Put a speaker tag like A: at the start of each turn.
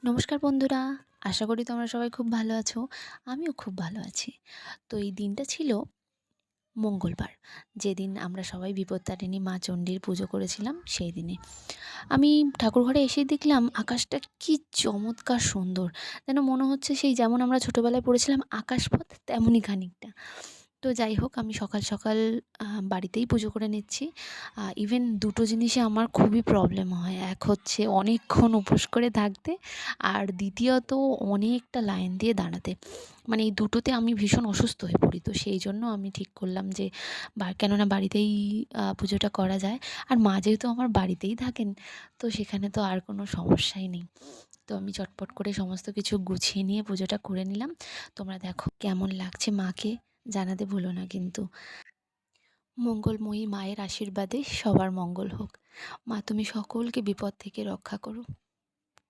A: নমস্কার বন্ধুরা, আশা করি তোমরা সবাই খুব ভালো আছো। আমিও খুব ভালো আছি। তো এই দিনটা ছিল মঙ্গলবার, যেদিন আমরা সবাই বিপত্তারিণী মা চণ্ডীর পুজো করেছিলাম সেই দিনে। আমি ঠাকুরঘরে এসেই দেখলাম আকাশটা কি চমৎকার সুন্দর! যেন মনে হচ্ছে সেই যেমন আমরা ছোটোবেলায় পড়েছিলাম আকাশপথ তেমনই খানিকটা। তো যাই হোক, আমি সকাল সকাল বাড়িতেই পুজো করে নিচ্ছি। ইভেন দুটো জিনিসে আমার খুবই প্রবলেম হয়। এক হচ্ছে অনেকক্ষণ উপোস করে থাকতে, আর দ্বিতীয়ত অনেকটা লাইন দিয়ে দাঁড়াতে। মানে এই দুটোতে আমি ভীষণ অসুস্থ হয়ে পড়ি। তো সেই জন্য আমি ঠিক করলাম যে কেননা বাড়িতেই পুজোটা করা যায়। আর মা যেহেতু আমার বাড়িতেই থাকেন, তো সেখানে তো আর কোনো সমস্যাই নেই। তো আমি চটপট করে সমস্ত কিছু গুছিয়ে নিয়ে পুজোটা করে নিলাম। তোমরা দেখো কেমন লাগছে মাকে, জানাতে ভুলো না কিন্তু। মঙ্গলময়ী মায়ের আশীর্বাদে সবার মঙ্গল হোক। মা তুমি সকলকে বিপদ থেকে রক্ষা করো।